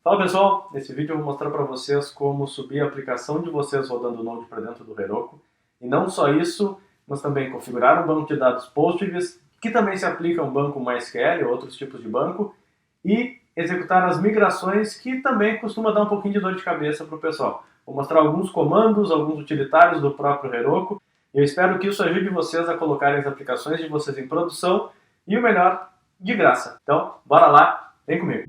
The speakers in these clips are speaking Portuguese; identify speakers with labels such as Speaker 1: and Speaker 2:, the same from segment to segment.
Speaker 1: Fala pessoal, nesse vídeo eu vou mostrar para vocês como subir a aplicação de vocês rodando o Node para dentro do Heroku. E não só isso, mas também configurar um banco de dados Postgres, que também se aplica a um banco MySQL ou outros tipos de banco, e executar as migrações, que também costuma dar um pouquinho de dor de cabeça para o pessoal. Vou mostrar alguns comandos, alguns utilitários do próprio Heroku, e eu espero que isso ajude vocês a colocarem as aplicações de vocês em produção, e o melhor, de graça. Então, bora lá, vem comigo!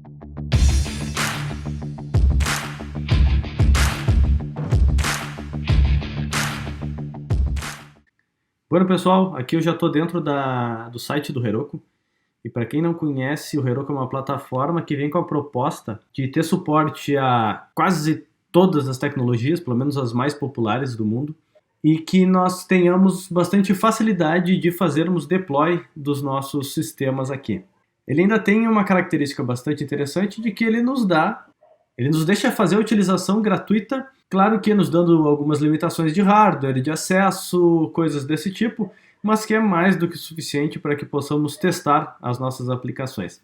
Speaker 1: Bueno pessoal, aqui eu já estou dentro do site do Heroku, e para quem não conhece, o Heroku é uma plataforma que vem com a proposta de ter suporte a quase todas as tecnologias, pelo menos as mais populares do mundo, e que nós tenhamos bastante facilidade de fazermos deploy dos nossos sistemas aqui. Ele ainda tem uma característica bastante interessante de que ele nos deixa fazer a utilização gratuita, claro que nos dando algumas limitações de hardware, de acesso, coisas desse tipo, mas que é mais do que suficiente para que possamos testar as nossas aplicações.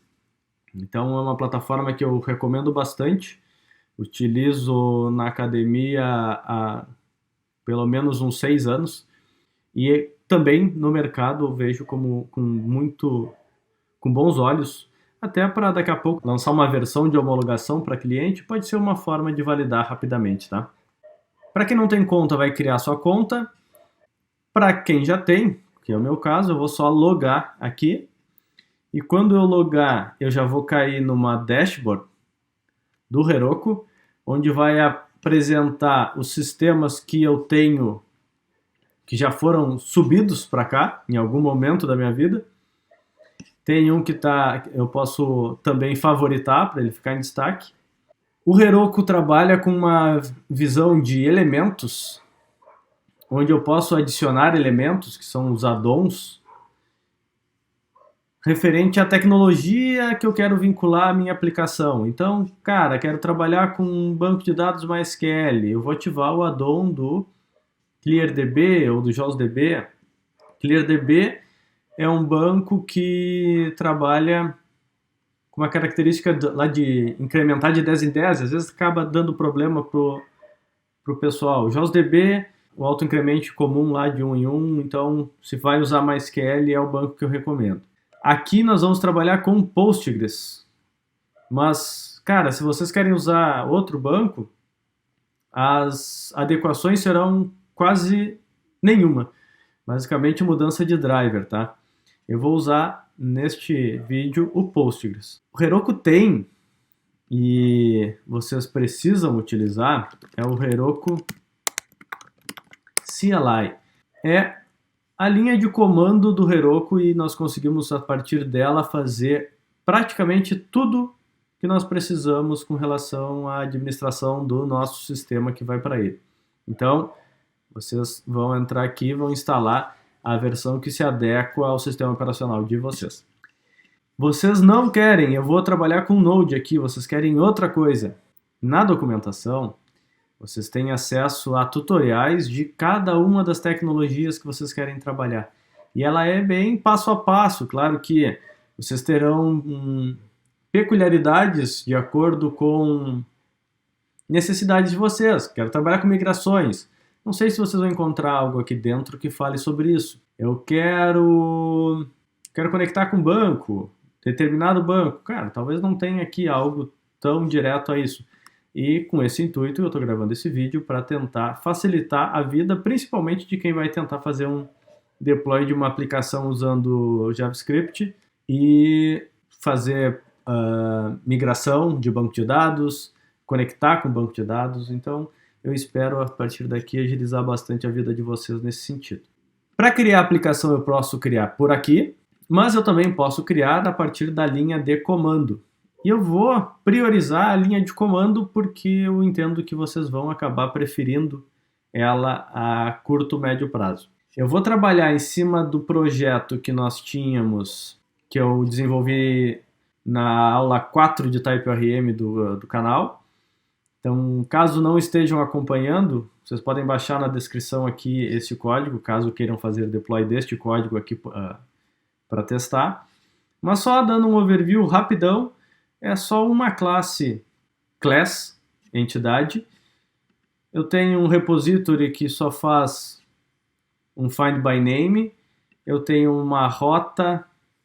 Speaker 1: Então é uma plataforma que eu recomendo bastante, utilizo na academia há pelo menos uns 6 anos, e também no mercado eu vejo com bons olhos, até para daqui a pouco lançar uma versão de homologação para cliente, pode ser uma forma de validar rapidamente, tá? Para quem não tem conta, vai criar sua conta. Para quem já tem, que é o meu caso, eu vou só logar aqui. E quando eu logar, eu já vou cair numa dashboard do Heroku, onde vai apresentar os sistemas que eu tenho, que já foram subidos para cá, em algum momento da minha vida. Tem um que eu posso também favoritar para ele ficar em destaque. O Heroku trabalha com uma visão de elementos, onde eu posso adicionar elementos, que são os add-ons, referente à tecnologia que eu quero vincular à minha aplicação. Então, cara, quero trabalhar com um banco de dados MySQL, eu vou ativar o add-on do ClearDB ou do JOSDB. ClearDB é um banco que trabalha com uma característica lá de incrementar de 10 em 10, às vezes acaba dando problema pro pessoal. O JOSDB, o autoincremente comum lá de 1 em 1, então se vai usar MySQL é o banco que eu recomendo. Aqui nós vamos trabalhar com Postgres, mas, cara, se vocês querem usar outro banco, as adequações serão quase nenhuma, basicamente mudança de driver, tá? Eu vou usar neste vídeo o Postgres. O Heroku tem, e vocês precisam utilizar, é o Heroku CLI. É a linha de comando do Heroku e nós conseguimos a partir dela fazer praticamente tudo que nós precisamos com relação à administração do nosso sistema que vai para ele. Então, vocês vão entrar aqui e vão instalar a versão que se adequa ao sistema operacional de vocês. Vocês não querem, eu vou trabalhar com Node aqui, vocês querem outra coisa. Na documentação, vocês têm acesso a tutoriais de cada uma das tecnologias que vocês querem trabalhar. E ela é bem passo a passo, claro que vocês terão peculiaridades de acordo com necessidades de vocês. Quero trabalhar com migrações. Não sei se vocês vão encontrar algo aqui dentro que fale sobre isso. Eu quero conectar com banco, determinado banco. Cara, talvez não tenha aqui algo tão direto a isso. E com esse intuito eu estou gravando esse vídeo para tentar facilitar a vida, principalmente de quem vai tentar fazer um deploy de uma aplicação usando JavaScript e fazer migração de banco de dados, conectar com o banco de dados. Então, eu espero, a partir daqui, agilizar bastante a vida de vocês nesse sentido. Para criar a aplicação, eu posso criar por aqui, mas eu também posso criar a partir da linha de comando. E eu vou priorizar a linha de comando porque eu entendo que vocês vão acabar preferindo ela a curto, médio prazo. Eu vou trabalhar em cima do projeto que nós tínhamos, que eu desenvolvi na aula 4 de TypeORM do canal. Então, caso não estejam acompanhando, vocês podem baixar na descrição aqui esse código, caso queiram fazer deploy deste código aqui para testar. Mas só dando um overview rapidão, é só uma classe class, entidade. Eu tenho um repository que só faz um find by name. Eu tenho uma rota,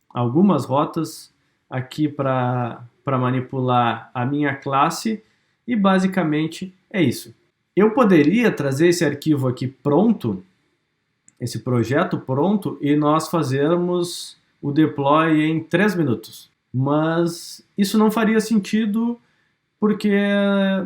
Speaker 1: algumas rotas aqui para manipular a minha classe e basicamente é isso. Eu poderia trazer esse arquivo aqui pronto, esse projeto pronto, e nós fazermos o deploy em 3 minutos. Mas isso não faria sentido porque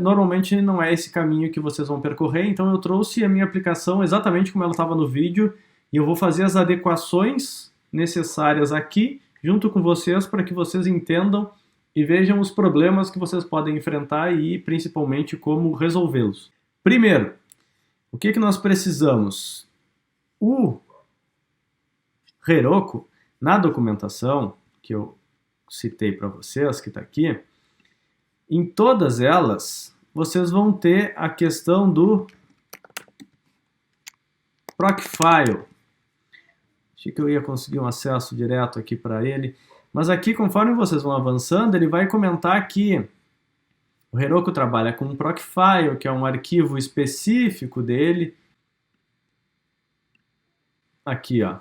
Speaker 1: normalmente não é esse caminho que vocês vão percorrer, então eu trouxe a minha aplicação exatamente como ela estava no vídeo e eu vou fazer as adequações necessárias aqui junto com vocês para que vocês entendam e vejam os problemas que vocês podem enfrentar e principalmente como resolvê-los. Primeiro, o que nós precisamos? O Heroku, na documentação que eu citei para vocês, que está aqui, em todas elas, vocês vão ter a questão do Procfile. Achei que eu ia conseguir um acesso direto aqui para ele. Mas aqui, conforme vocês vão avançando, ele vai comentar que o Heroku trabalha com um Procfile, que é um arquivo específico dele. Aqui, ó.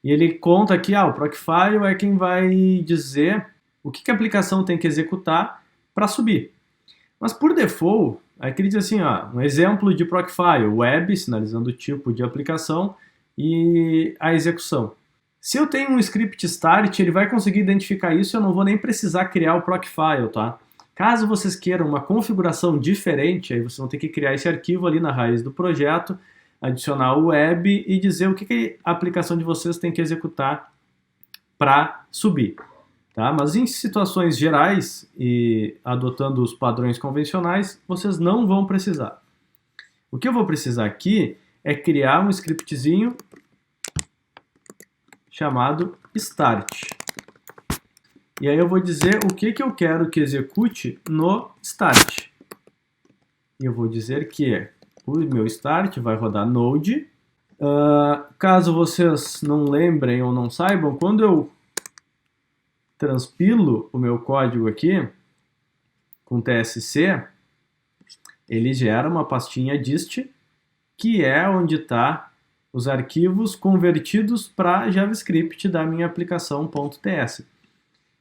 Speaker 1: E ele conta aqui, o Procfile é quem vai dizer o que a aplicação tem que executar para subir. Mas por default, aqui ele diz assim, um exemplo de Procfile, web, sinalizando o tipo de aplicação e a execução. Se eu tenho um script start, ele vai conseguir identificar isso e eu não vou nem precisar criar o Procfile, tá? Caso vocês queiram uma configuração diferente, aí vocês vão ter que criar esse arquivo ali na raiz do projeto, adicionar o web e dizer o que a aplicação de vocês tem que executar para subir. Tá? Mas em situações gerais e adotando os padrões convencionais, vocês não vão precisar. O que eu vou precisar aqui é criar um scriptzinho chamado start. E aí eu vou dizer o que eu quero que execute no start. E eu vou dizer que o meu start vai rodar Node. Caso vocês não lembrem ou não saibam, quando eu transpilo o meu código aqui com TSC, ele gera uma pastinha dist, que é onde está os arquivos convertidos para JavaScript da minha aplicação .ts.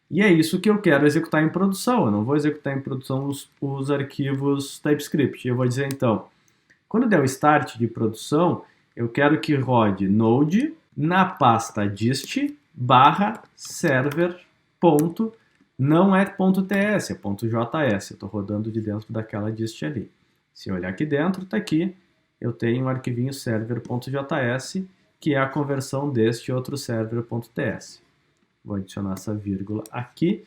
Speaker 1: E é isso que eu quero executar em produção. Eu não vou executar em produção os arquivos TypeScript. Eu vou dizer então, quando der o start de produção, eu quero que rode Node na pasta dist /server. Não é .ts, é .js. Eu estou rodando de dentro daquela dist ali. Se eu olhar aqui dentro, está aqui, eu tenho um arquivinho server.js, que é a conversão deste outro server.ts. Vou adicionar essa vírgula aqui,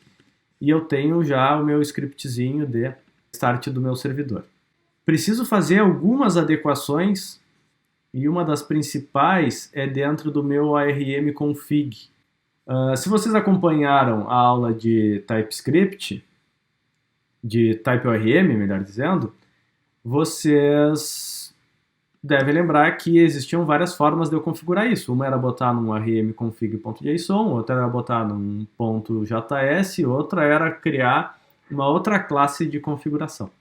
Speaker 1: e eu tenho já o meu scriptzinho de start do meu servidor. Preciso fazer algumas adequações, e uma das principais é dentro do meu ARM config. Se vocês acompanharam a aula de TypeScript, de TypeORM, melhor dizendo, vocês devem lembrar que existiam várias formas de eu configurar isso. Uma era botar num rmconfig.json, outra era botar num .js, outra era criar uma outra classe de configuração.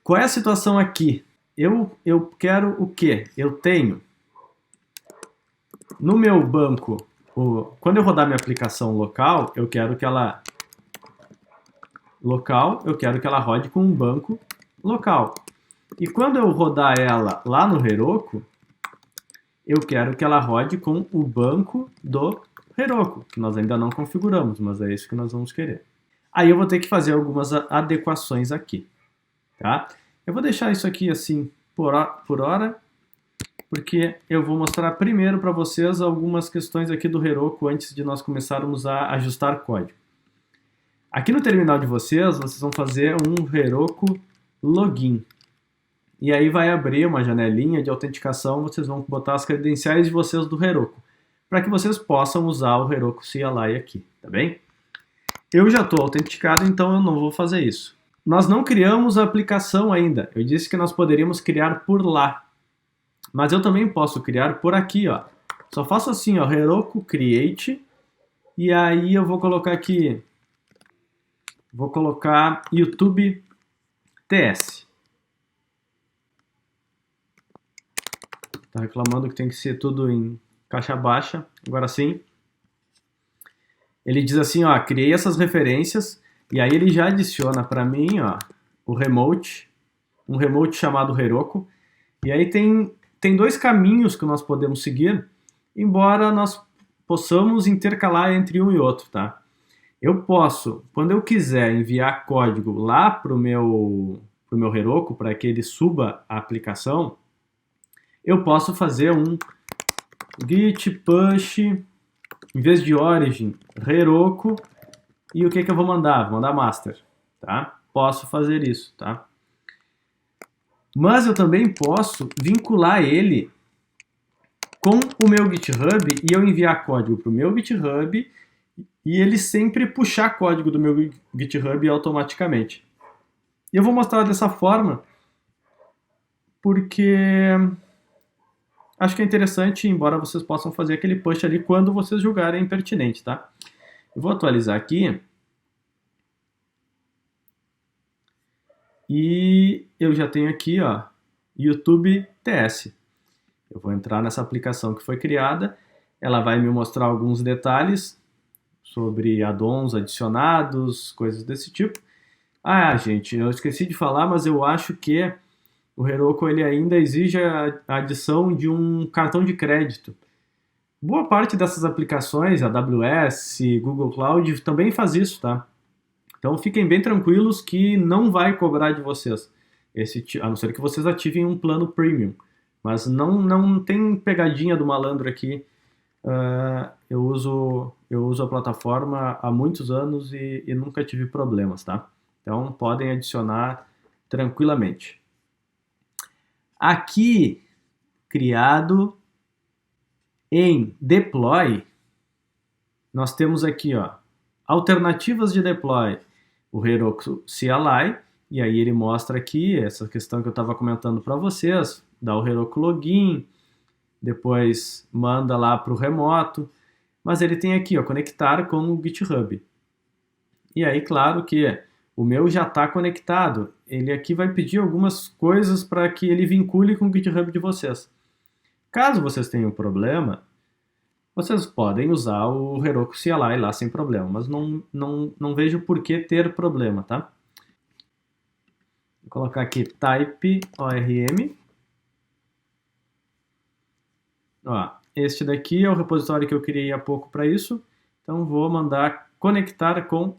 Speaker 1: Qual é a situação aqui? Eu quero o quê? Eu tenho no meu banco, quando eu rodar minha aplicação local, eu quero que ela rode com um banco local. E quando eu rodar ela lá no Heroku, eu quero que ela rode com o banco do Heroku, que nós ainda não configuramos, mas é isso que nós vamos querer. Aí eu vou ter que fazer algumas adequações aqui, tá? Eu vou deixar isso aqui assim por hora, porque eu vou mostrar primeiro para vocês algumas questões aqui do Heroku antes de nós começarmos a ajustar código. Aqui no terminal de vocês vão fazer um Heroku Login. E aí vai abrir uma janelinha de autenticação, vocês vão botar as credenciais de vocês do Heroku, para que vocês possam usar o Heroku CLI aqui, tá bem? Eu já estou autenticado, então eu não vou fazer isso. Nós não criamos a aplicação ainda, eu disse que nós poderíamos criar por lá. Mas eu também posso criar por aqui, ó. Só faço assim, ó, Heroku Create, e aí eu vou colocar aqui, vou colocar YouTube TS. Tá reclamando que tem que ser tudo em caixa baixa. Agora sim. Ele diz assim, ó, criei essas referências e aí ele já adiciona para mim, ó, o remote, um remote chamado Heroku. E aí tem dois caminhos que nós podemos seguir, embora nós possamos intercalar entre um e outro, tá? Eu posso, quando eu quiser enviar código lá pro meu Heroku, para que ele suba a aplicação, eu posso fazer um git push, em vez de origin, Heroku, e o que eu vou mandar? Vou mandar master, tá? Posso fazer isso, tá? Mas eu também posso vincular ele com o meu GitHub e eu enviar código para o meu GitHub e ele sempre puxar código do meu GitHub automaticamente. E eu vou mostrar dessa forma porque acho que é interessante, embora vocês possam fazer aquele push ali quando vocês julgarem pertinente, tá? Eu vou atualizar aqui. E eu já tenho aqui, ó, YouTube TS. Eu vou entrar nessa aplicação que foi criada. Ela vai me mostrar alguns detalhes sobre add-ons adicionados, coisas desse tipo. Ah, gente, eu esqueci de falar, mas eu acho que o Heroku ele ainda exige a adição de um cartão de crédito. Boa parte dessas aplicações, AWS, Google Cloud, também faz isso, tá? Então fiquem bem tranquilos que não vai cobrar de vocês, a não ser que vocês ativem um plano premium. Mas não tem pegadinha do malandro aqui. Eu uso a plataforma há muitos anos e nunca tive problemas, tá? Então podem adicionar tranquilamente. Aqui, criado em deploy, nós temos aqui, ó, alternativas de deploy. O Heroku CLI, e aí ele mostra aqui essa questão que eu estava comentando para vocês, dá o Heroku Login, depois manda lá para o remoto, mas ele tem aqui, ó, conectar com o GitHub. E aí, claro que o meu já está conectado, ele aqui vai pedir algumas coisas para que ele vincule com o GitHub de vocês. Caso vocês tenham problema, vocês podem usar o Heroku CLI lá sem problema, mas não vejo por que ter problema, tá? Vou colocar aqui type ORM. Ó, este daqui é o repositório que eu criei há pouco para isso, então vou mandar conectar com...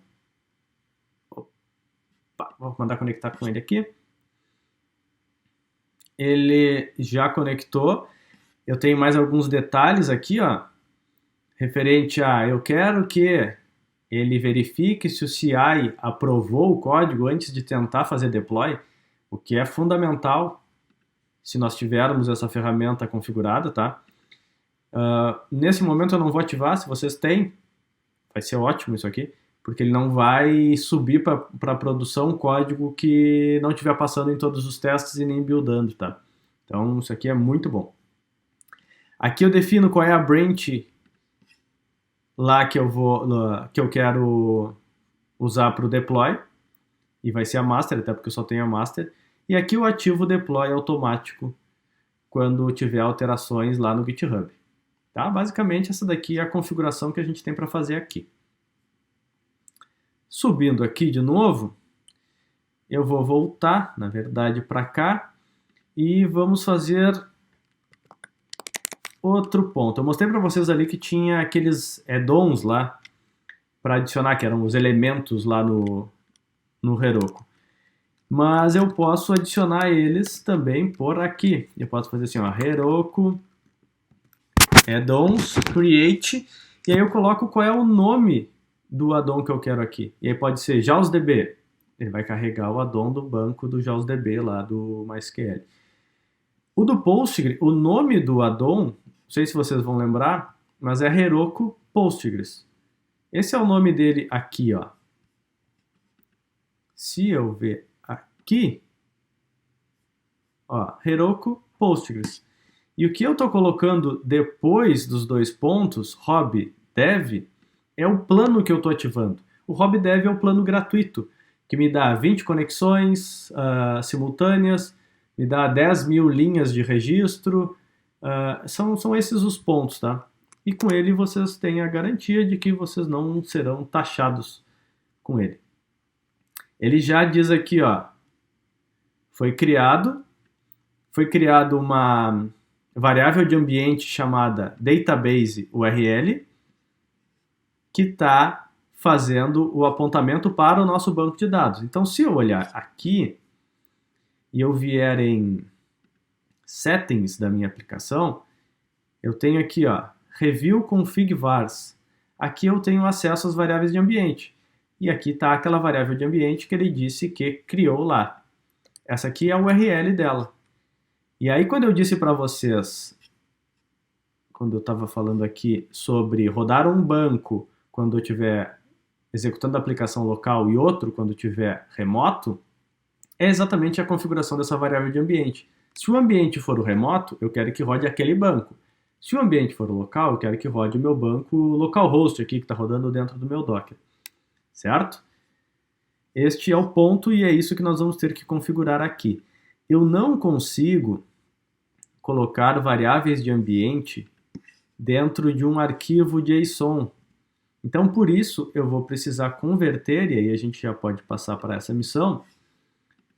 Speaker 1: Opa, vou mandar conectar com ele aqui. Ele já conectou. Eu tenho mais alguns detalhes aqui, ó, referente a eu quero que ele verifique se o CI aprovou o código antes de tentar fazer deploy, o que é fundamental se nós tivermos essa ferramenta configurada, tá? Nesse momento eu não vou ativar, se vocês têm, vai ser ótimo isso aqui, porque ele não vai subir para produção código que não estiver passando em todos os testes e nem buildando, tá? Então isso aqui é muito bom. Aqui eu defino qual é a branch lá que eu quero usar para o deploy, e vai ser a master, até porque eu só tenho a master, e aqui eu ativo o deploy automático quando tiver alterações lá no GitHub. Tá? Basicamente essa daqui é a configuração que a gente tem para fazer aqui. Subindo aqui de novo, eu vou voltar, na verdade, para cá, e vamos fazer outro ponto. Eu mostrei para vocês ali que tinha aqueles add-ons lá para adicionar, que eram os elementos lá no Heroku. Mas eu posso adicionar eles também por aqui. Eu posso fazer assim, ó, Heroku add-ons create, e aí eu coloco qual é o nome do add-on que eu quero aqui. E aí pode ser JAWSDB. Ele vai carregar o add-on do banco do JAWSDB lá do MySQL. O do Postgres, o nome do add-on, não sei se vocês vão lembrar, mas é Heroku Postgres. Esse é o nome dele aqui, ó. Se eu ver aqui, ó, Heroku Postgres. E o que eu estou colocando depois dos dois pontos, Hobby Dev, é o plano que eu estou ativando. O Hobby Dev é o plano gratuito, que me dá 20 conexões simultâneas, me dá 10 mil linhas de registro, são esses os pontos, tá? E com ele vocês têm a garantia de que vocês não serão taxados com ele. Ele já diz aqui, ó, foi criado uma variável de ambiente chamada database URL, que está fazendo o apontamento para o nosso banco de dados. Então, se eu olhar aqui e eu vier em settings da minha aplicação, eu tenho aqui, ó, review config vars. Aqui eu tenho acesso às variáveis de ambiente. E aqui está aquela variável de ambiente que ele disse que criou lá. Essa aqui é a URL dela. E aí, quando eu disse para vocês, quando eu estava falando aqui sobre rodar um banco quando eu estiver executando a aplicação local e outro quando estiver remoto, é exatamente a configuração dessa variável de ambiente. Se o ambiente for o remoto, eu quero que rode aquele banco. Se o ambiente for o local, eu quero que rode o meu banco localhost aqui, que está rodando dentro do meu Docker. Certo? Este é o ponto e é isso que nós vamos ter que configurar aqui. Eu não consigo colocar variáveis de ambiente dentro de um arquivo JSON. Então, por isso, eu vou precisar converter, e aí a gente já pode passar para essa missão,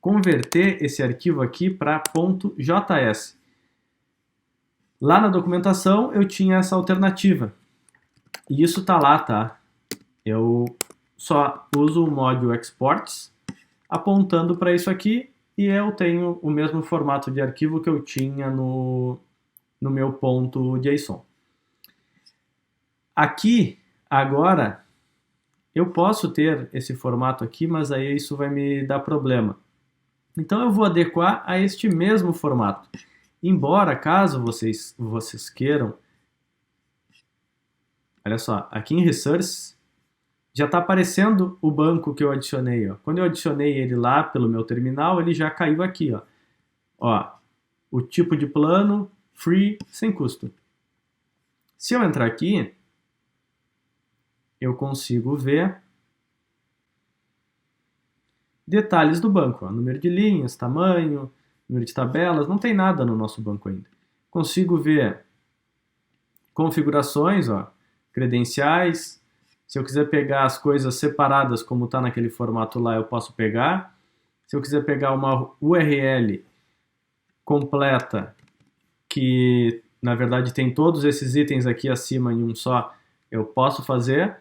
Speaker 1: converter esse arquivo aqui para .js. Lá na documentação, eu tinha essa alternativa. E isso está lá, tá? Eu só uso o módulo exports, apontando para isso aqui, e eu tenho o mesmo formato de arquivo que eu tinha no meu .json. Aqui, agora, eu posso ter esse formato aqui, mas aí isso vai me dar problema. Então eu vou adequar a este mesmo formato. Embora, caso vocês queiram, olha só, aqui em Resources, já está aparecendo o banco que eu adicionei. Ó. Quando eu adicionei ele lá pelo meu terminal, ele já caiu aqui. Ó, o tipo de plano, free, sem custo. Se eu entrar aqui, eu consigo ver detalhes do banco. Ó, número de linhas, tamanho, número de tabelas, não tem nada no nosso banco ainda. Consigo ver configurações, ó, credenciais. Se eu quiser pegar as coisas separadas, como está naquele formato lá, eu posso pegar. Se eu quiser pegar uma URL completa, que na verdade tem todos esses itens aqui acima em um só, eu posso fazer.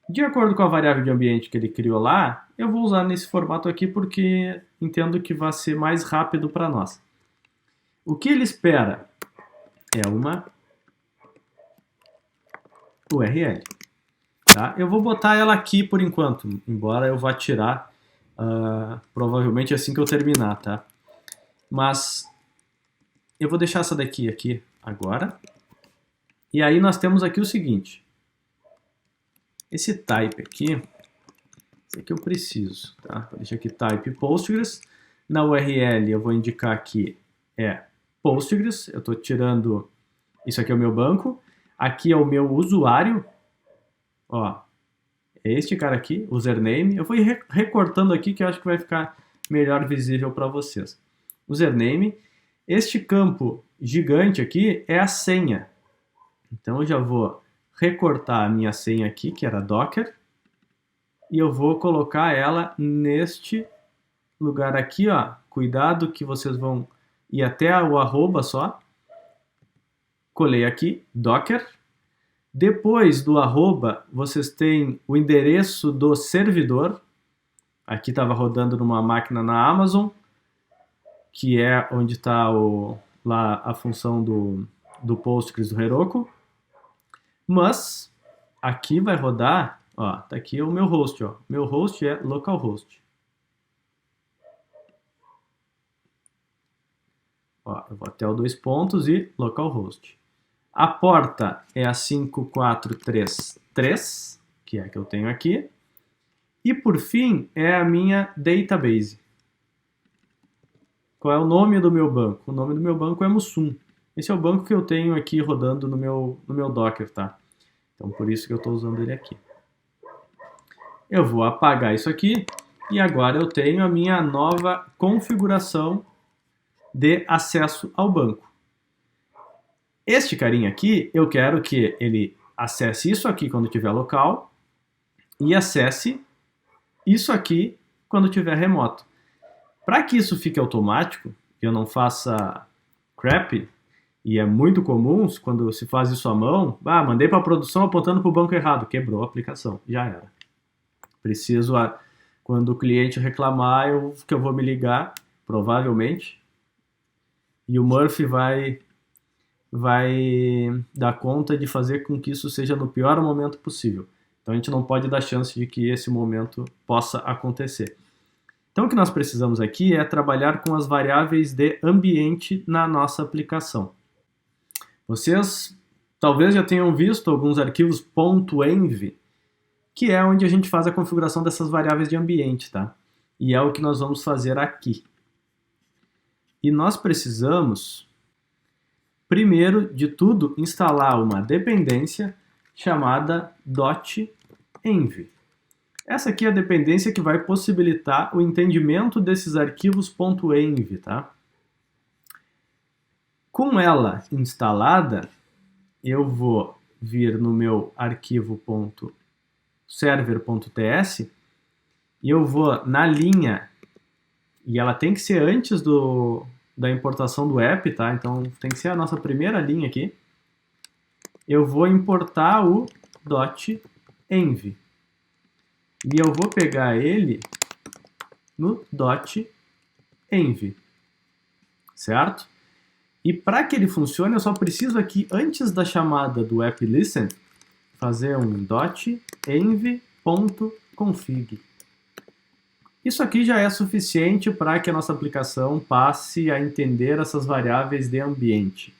Speaker 1: De acordo com a variável de ambiente que ele criou lá, eu vou usar nesse formato aqui porque entendo que vai ser mais rápido para nós. O que ele espera é uma URL. Tá? Eu vou botar ela aqui por enquanto, embora eu vá tirar provavelmente assim que eu terminar, tá? Mas eu vou deixar essa daqui aqui agora. E aí nós temos aqui o seguinte. Esse type aqui, esse aqui eu preciso, tá? Vou deixar aqui type Postgres. Na URL eu vou indicar aqui Postgres. Eu estou tirando, isso aqui é o meu banco. Aqui é o meu usuário. Ó, é este cara aqui, username. Eu vou ir recortando aqui que eu acho que vai ficar melhor visível para vocês. Username. Este campo gigante aqui é a senha. Então eu já vou recortar a minha senha aqui, que era Docker, e eu vou colocar ela neste lugar aqui, ó. Cuidado que vocês vão ir até o arroba só. Colei aqui, Docker. Depois do arroba, vocês têm o endereço do servidor. Aqui estava rodando numa máquina na Amazon, que é onde está lá a função do Postgres do Heroku. Mas aqui vai rodar, ó, tá aqui o meu host, ó. Meu host é localhost. Ó, eu vou até o 2 pontos e localhost. A porta é a 5433, que é a que eu tenho aqui. E por fim é a minha database. Qual é o nome do meu banco? O nome do meu banco é Mussum. Esse é o banco que eu tenho aqui rodando no meu Docker, tá? Então por isso que eu estou usando ele aqui. Eu vou apagar isso aqui E agora eu tenho a minha nova configuração de acesso ao banco. Este carinha aqui, eu quero que ele acesse isso aqui quando tiver local e acesse isso aqui quando tiver remoto. Para que isso fique automático, que eu não faça crap, e é muito comum quando se faz isso à mão, mandei para a produção apontando para o banco errado, quebrou a aplicação, já era. Preciso, quando o cliente reclamar, que eu vou me ligar, provavelmente, e o Murphy vai dar conta de fazer com que isso seja no pior momento possível. Então a gente não pode dar chance de que esse momento possa acontecer. Então o que nós precisamos aqui é trabalhar com as variáveis de ambiente na nossa aplicação. Vocês talvez já tenham visto alguns arquivos .env, que é onde a gente faz a configuração dessas variáveis de ambiente, tá? E é o que nós vamos fazer aqui. E nós precisamos, primeiro de tudo, instalar uma dependência chamada .env. Essa aqui é a dependência que vai possibilitar o entendimento desses arquivos .env, tá? Com ela instalada, eu vou vir no meu arquivo .server.ts e eu vou na linha, e ela tem que ser antes da importação do app, tá? Então tem que ser a nossa primeira linha aqui. Eu vou importar o .env. E eu vou pegar ele no .env, certo? E para que ele funcione, eu só preciso aqui, antes da chamada do app listen, fazer um .env.config. Isso aqui já é suficiente para que a nossa aplicação passe a entender essas variáveis de ambiente.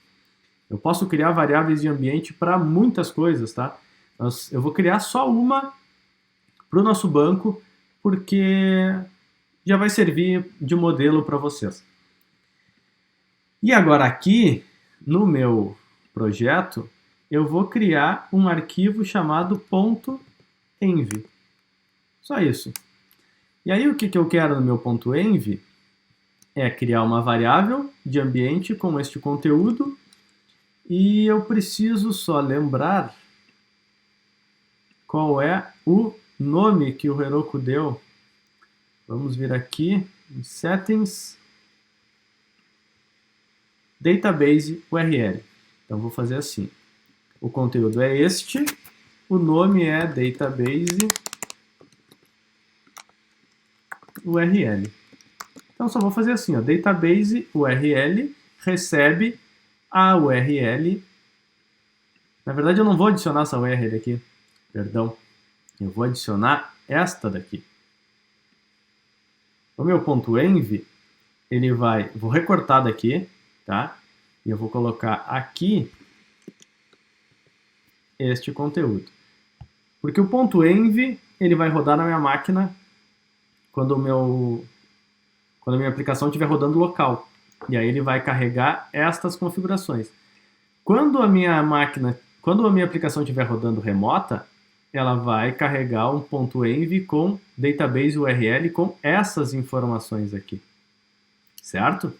Speaker 1: Eu posso criar variáveis de ambiente para muitas coisas, tá? Eu vou criar só uma para o nosso banco, porque já vai servir de modelo para vocês. E agora aqui, no meu projeto, eu vou criar um arquivo chamado .env. Só isso. E aí o que eu quero no meu .env é criar uma variável de ambiente com este conteúdo, e eu preciso só lembrar qual é o nome que o Heroku deu. Vamos vir aqui em Settings, Database URL. Então vou fazer assim. O conteúdo é este, o nome é Database URL. Então só vou fazer assim, ó, Database URL recebe a URL. Na verdade eu não vou adicionar essa URL aqui, perdão. Eu vou adicionar esta daqui. O meu .env, ele vou recortar daqui, tá? E eu vou colocar aqui este conteúdo. Porque o .env, ele vai rodar na minha máquina quando a minha aplicação estiver rodando local. E aí ele vai carregar estas configurações. Quando a minha aplicação estiver rodando remota, ela vai carregar um .env com database URL com essas informações aqui, certo?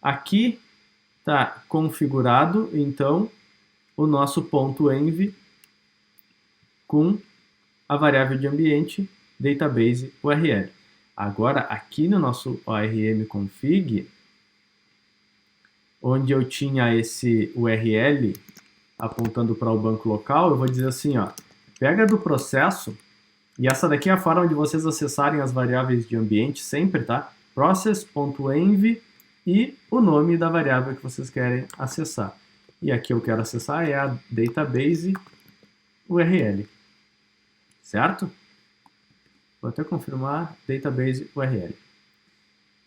Speaker 1: Aqui está configurado, então, o nosso .env com a variável de ambiente database URL. Agora, aqui no nosso ORM config, onde eu tinha esse URL apontando para o banco local, eu vou dizer assim, ó, pega do processo, e essa daqui é a forma de vocês acessarem as variáveis de ambiente sempre, tá? Process.env e o nome da variável que vocês querem acessar. E aqui eu quero acessar é a database URL, certo? Vou até confirmar database URL.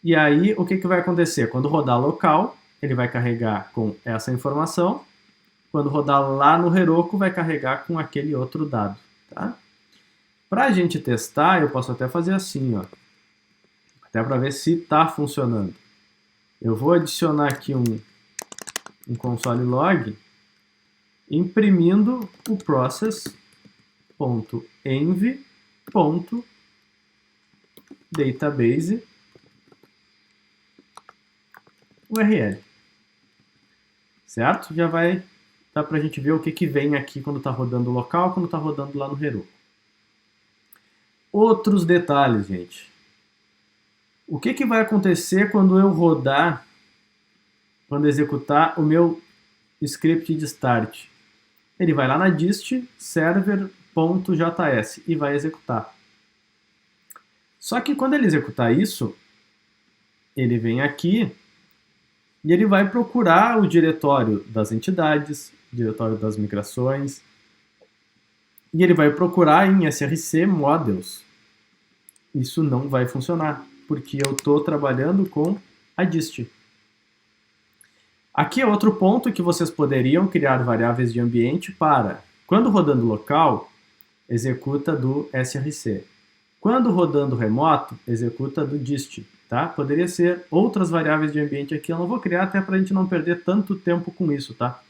Speaker 1: E aí, o que vai acontecer? Quando rodar local, ele vai carregar com essa informação. Quando rodar lá no Heroku, vai carregar com aquele outro dado, tá? Para a gente testar, eu posso até fazer assim, ó. Até para ver se está funcionando. Eu vou adicionar aqui um console log, imprimindo o process.env. database URL. Certo? Já vai dar para a gente ver o que vem aqui quando está rodando local, quando está rodando lá no Heroku. Outros detalhes, gente. O que vai acontecer quando eu rodar, quando executar o meu script de start? Ele vai lá na dist server.js e vai executar. Só que quando ele executar isso, ele vem aqui e ele vai procurar o diretório das entidades, diretório das migrações, e ele vai procurar em src models. Isso não vai funcionar, porque eu estou trabalhando com a dist. Aqui é outro ponto que vocês poderiam criar variáveis de ambiente para, quando rodando local, executa do src. Quando rodando remoto, executa do dist. Tá? Poderia ser outras variáveis de ambiente aqui, eu não vou criar até para a gente não perder tanto tempo com isso. Tá?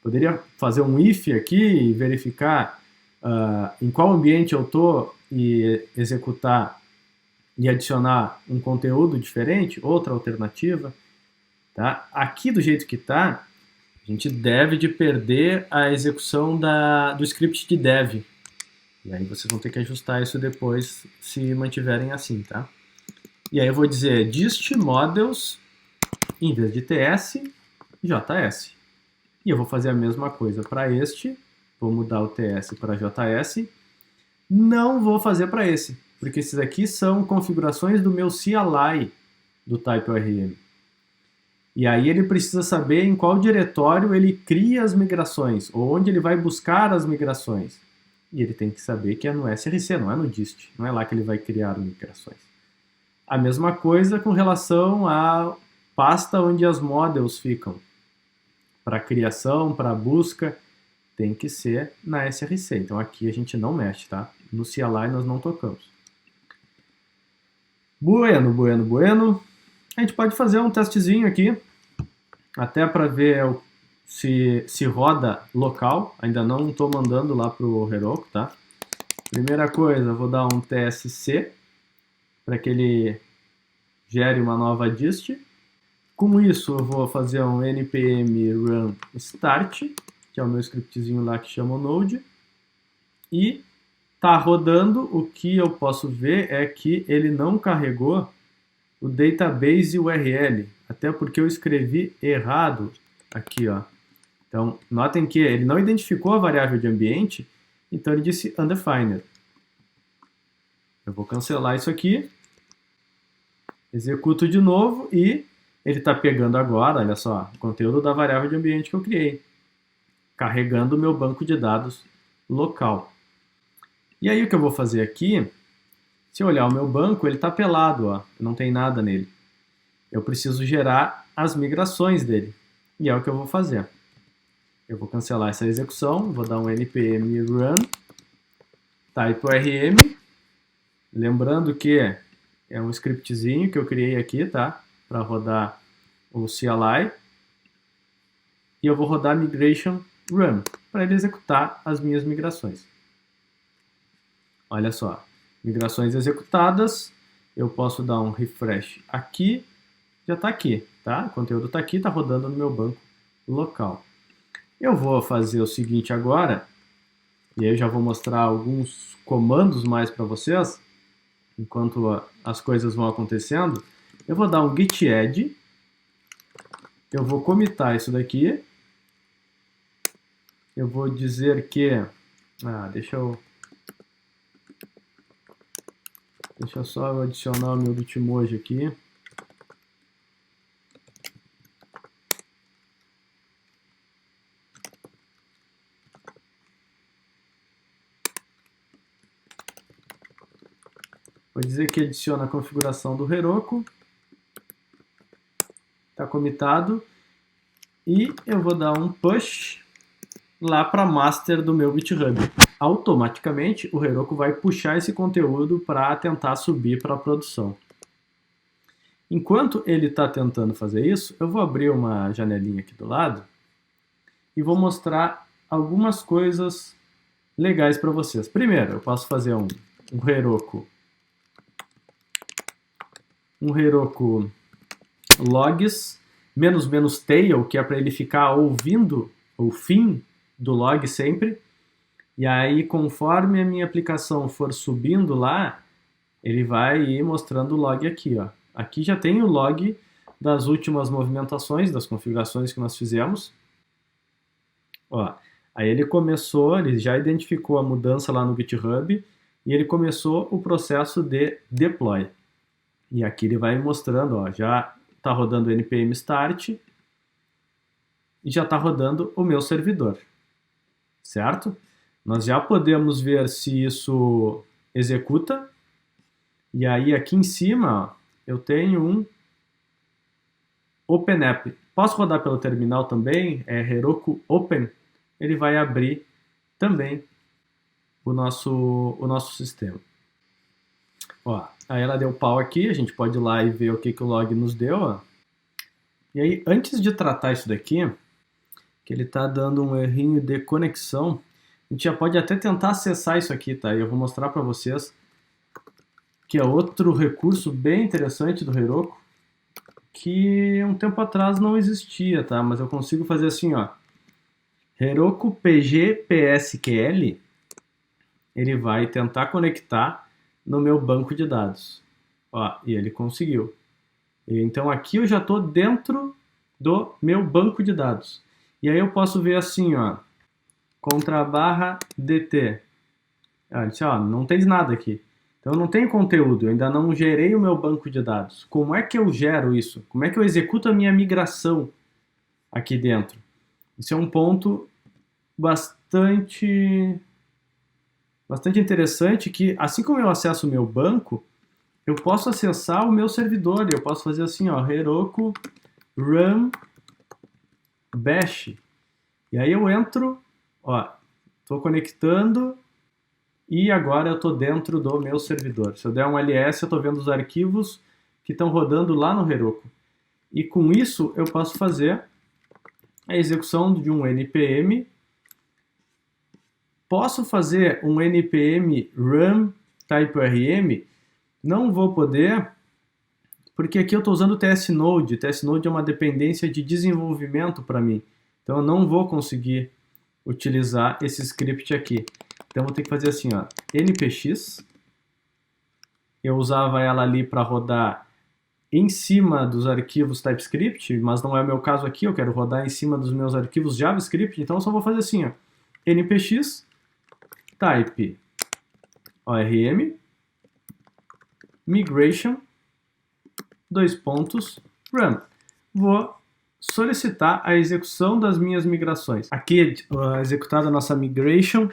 Speaker 1: Poderia fazer um if aqui e verificar em qual ambiente eu estou e executar e adicionar um conteúdo diferente, outra alternativa. Tá? Aqui, do jeito que está, a gente deve de perder a execução do script de dev. E aí vocês vão ter que ajustar isso depois se mantiverem assim, tá? E aí eu vou dizer dist models, em vez de ts, js. E eu vou fazer a mesma coisa para este, vou mudar o ts para js. Não vou fazer para esse, porque esses aqui são configurações do meu CLI do TypeORM. E aí ele precisa saber em qual diretório ele cria as migrações, ou onde ele vai buscar as migrações. E ele tem que saber que é no src, não é no dist, não é lá que ele vai criar migrações. A mesma coisa com relação à pasta onde as models ficam. Para criação, para busca, tem que ser na src. Então aqui a gente não mexe, tá? No CLI nós não tocamos. Bueno. A gente pode fazer um testezinho aqui, até para ver se roda local. Ainda não estou mandando lá para o Heroku, tá? Primeira coisa, vou dar um tsc para que ele gere uma nova dist. Com isso, eu vou fazer um npm run start, que é o meu scriptzinho lá que chama o node. E tá rodando. O que eu posso ver é que ele não carregou o database URL, até porque eu escrevi errado aqui, ó. Então, notem que ele não identificou a variável de ambiente, então ele disse undefined. Eu vou cancelar isso aqui, executo de novo e ele está pegando agora, olha só, o conteúdo da variável de ambiente que eu criei, carregando o meu banco de dados local. E aí o que eu vou fazer aqui, se eu olhar o meu banco, ele está pelado, ó, não tem nada nele. Eu preciso gerar as migrações dele, e é o que eu vou fazer. Eu vou cancelar essa execução, vou dar um npm run typeorm, lembrando que é um scriptzinho que eu criei aqui, tá? Para rodar o CLI. E eu vou rodar migration run, para ele executar as minhas migrações. Olha só, migrações executadas, eu posso dar um refresh aqui, já está aqui, tá? O conteúdo está aqui, está rodando no meu banco local. Eu vou fazer o seguinte agora, e aí eu já vou mostrar alguns comandos mais para vocês, enquanto as coisas vão acontecendo. Eu vou dar um git add, eu vou commitar isso daqui, eu vou dizer que, deixa só eu adicionar o meu Bitmoji aqui. Vou dizer que adiciona a configuração do Heroku. Está comitado. E eu vou dar um push lá para master do meu GitHub. Automaticamente o Heroku vai puxar esse conteúdo para tentar subir para a produção. Enquanto ele está tentando fazer isso, eu vou abrir uma janelinha aqui do lado e vou mostrar algumas coisas legais para vocês. Primeiro, eu posso fazer um Heroku um Heroku logs -- tail, que é para ele ficar ouvindo o fim do log sempre. E aí, conforme a minha aplicação for subindo lá, ele vai ir mostrando o log aqui, ó. Aqui já tem o log das últimas movimentações, das configurações que nós fizemos. Ó, aí ele já identificou a mudança lá no GitHub e ele começou o processo de deploy. E aqui ele vai mostrando, ó, já está rodando o npm start e já está rodando o meu servidor, certo? Nós já podemos ver se isso executa. E aí aqui em cima, ó, eu tenho um OpenApp. Posso rodar pelo terminal também, é Heroku Open. Ele vai abrir também o nosso sistema. Ó, aí ela deu pau aqui, a gente pode ir lá e ver o que o log nos deu. Ó. E aí, antes de tratar isso daqui, que ele está dando um errinho de conexão, a gente já pode até tentar acessar isso aqui, tá? E eu vou mostrar para vocês que é outro recurso bem interessante do Heroku, que um tempo atrás não existia, tá? Mas eu consigo fazer assim, ó. Heroku PG PSQL, ele vai tentar conectar no meu banco de dados. Ó, e ele conseguiu. Então aqui eu já estou dentro do meu banco de dados. E aí eu posso ver assim, ó, /dt. Ah, disse, ó, não tem nada aqui. Então eu não tenho conteúdo, eu ainda não gerei o meu banco de dados. Como é que eu gero isso? Como é que eu executo a minha migração aqui dentro? Isso é um ponto bastante interessante, que assim como eu acesso o meu banco, eu posso acessar o meu servidor. Eu posso fazer assim, ó, Heroku run bash. E aí eu entro, ó, estou conectando e agora eu estou dentro do meu servidor. Se eu der um ls, eu estou vendo os arquivos que estão rodando lá no Heroku. E com isso eu posso fazer a execução de um npm. Posso fazer um npm run type rm? Não vou poder, porque aqui eu estou usando o tsnode. O tsnode é uma dependência de desenvolvimento para mim. Então eu não vou conseguir utilizar esse script aqui. Então eu vou ter que fazer assim, ó, npx. Eu usava ela ali para rodar em cima dos arquivos TypeScript, mas não é o meu caso aqui, eu quero rodar em cima dos meus arquivos JavaScript, então eu só vou fazer assim, ó, npx type orm migration run. Vou solicitar a execução das minhas migrações. Aqui, executada a nossa migration,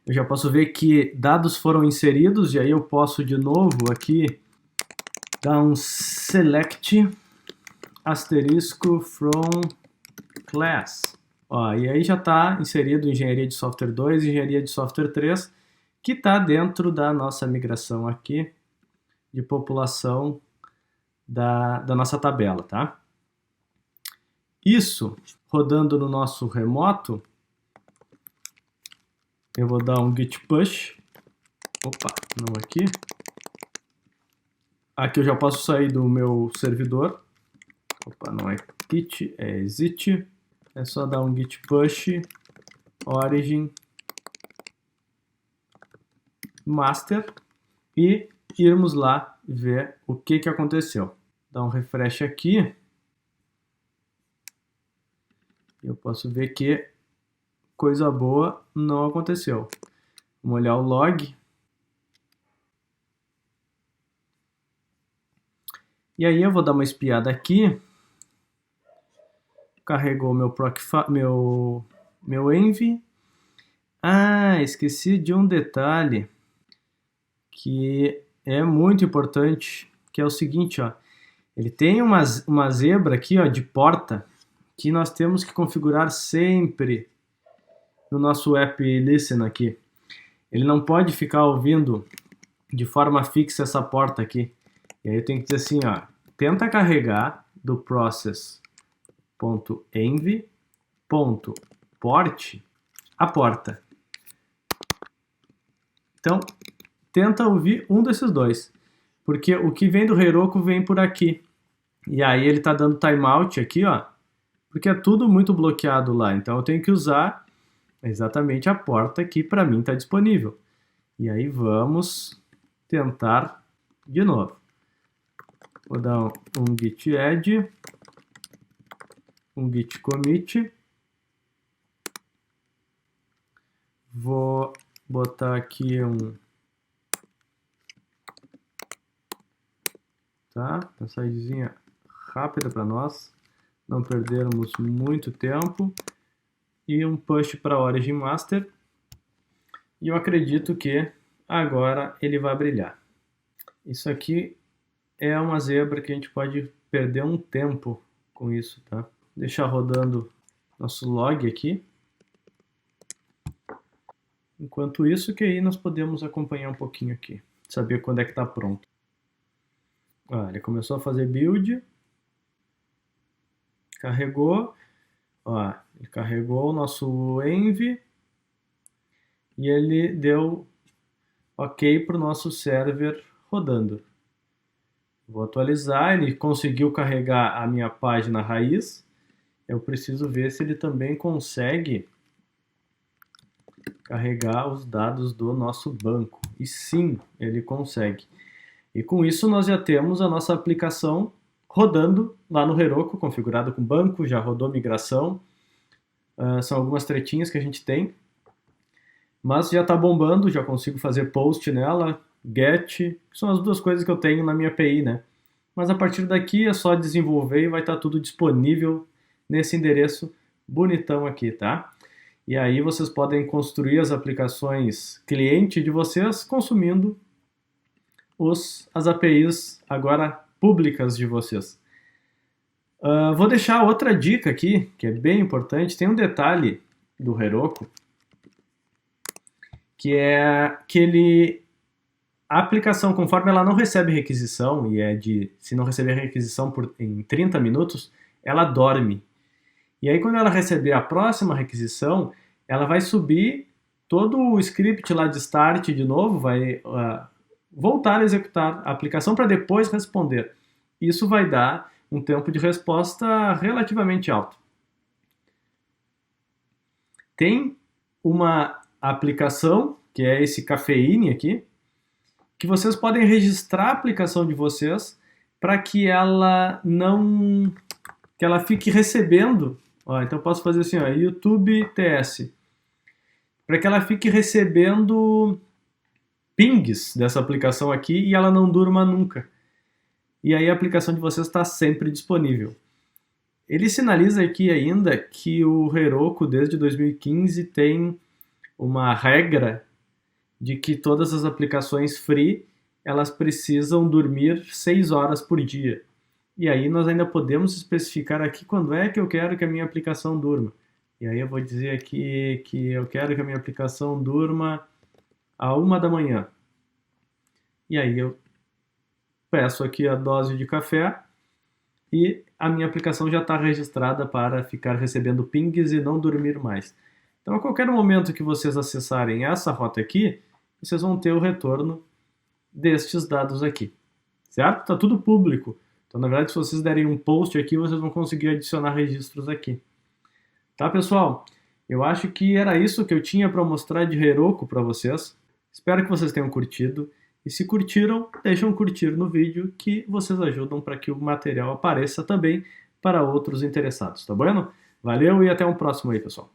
Speaker 1: eu já posso ver que dados foram inseridos, e aí eu posso de novo aqui dar um select asterisco from class. Ó, e aí já está inserido Engenharia de Software 2 e Engenharia de Software 3, que está dentro da nossa migração aqui de população da nossa tabela, tá? Isso, rodando no nosso remoto, eu vou dar um git push. Opa, não aqui. Aqui eu já posso sair do meu servidor. Opa, não é git, é exit. É só dar um git push origin master e irmos lá ver o que aconteceu. Dá um refresh aqui. Eu posso ver que coisa boa não aconteceu. Vamos olhar o log. E aí eu vou dar uma espiada aqui. Carregou meu env. Ah, esqueci de um detalhe que é muito importante, que é o seguinte, ó. Ele tem uma zebra aqui, ó, de porta, que nós temos que configurar sempre no nosso app listen aqui. Ele não pode ficar ouvindo de forma fixa essa porta aqui. E aí eu tenho que dizer assim, ó, tenta carregar do process.env.port a porta. Então, tenta ouvir um desses dois. porque o que vem do Heroku vem por aqui. E aí ele está dando timeout aqui, ó, porque é tudo muito bloqueado lá. Então eu tenho que usar exatamente a porta que para mim está disponível. E aí vamos tentar de novo. Vou dar um git add, um git commit. Vou botar aqui uma saidinha rápida para nós não perdermos muito tempo, e um push para Origin Master, e eu acredito que agora ele vai brilhar. Isso aqui é uma zebra que a gente pode perder um tempo com isso, tá? Deixar rodando nosso log aqui. Enquanto isso, que aí nós podemos acompanhar um pouquinho aqui, saber quando é que está pronto. Ele começou a fazer build, carregou, ele carregou o nosso env e ele deu ok para o nosso server rodando. Vou atualizar, ele conseguiu carregar a minha página raiz. Eu preciso ver se ele também consegue carregar os dados do nosso banco. E sim, ele consegue. E com isso nós já temos a nossa aplicação rodando lá no Heroku, configurada com banco, já rodou migração. São algumas tretinhas que a gente tem. Mas já está bombando, já consigo fazer post nela, get, que são as duas coisas que eu tenho na minha API, né? Mas a partir daqui é só desenvolver e vai estar tudo disponível nesse endereço bonitão aqui, tá? E aí vocês podem construir as aplicações cliente de vocês consumindo as APIs agora públicas de vocês. Vou deixar outra dica aqui, que é bem importante. Tem um detalhe do Heroku, que é que a aplicação, conforme ela não recebe requisição, e se não receber requisição em 30 minutos, ela dorme. E aí quando ela receber a próxima requisição, ela vai subir todo o script lá de start de novo, vai voltar a executar a aplicação para depois responder. Isso vai dar um tempo de resposta relativamente alto. Tem uma aplicação, que é esse Cafeine aqui, que vocês podem registrar a aplicação de vocês para que ela fique recebendo. Então eu posso fazer assim, YouTube TS, para que ela fique recebendo pings dessa aplicação aqui e ela não durma nunca. E aí a aplicação de vocês está sempre disponível. Ele sinaliza aqui ainda que o Heroku desde 2015 tem uma regra de que todas as aplicações free elas precisam dormir 6 horas por dia. E aí nós ainda podemos especificar aqui quando é que eu quero que a minha aplicação durma. E aí eu vou dizer aqui que eu quero que a minha aplicação durma à 1 da manhã. E aí eu peço aqui a dose de café e a minha aplicação já está registrada para ficar recebendo pings e não dormir mais. Então a qualquer momento que vocês acessarem essa rota aqui, vocês vão ter o retorno destes dados aqui, certo? Está tudo público. Então, na verdade, se vocês derem um post aqui, vocês vão conseguir adicionar registros aqui. Tá, pessoal? Eu acho que era isso que eu tinha para mostrar de Heroku para vocês. Espero que vocês tenham curtido. E se curtiram, deixem um curtir no vídeo, que vocês ajudam para que o material apareça também para outros interessados, tá bom? Valeu e até um próximo aí, pessoal.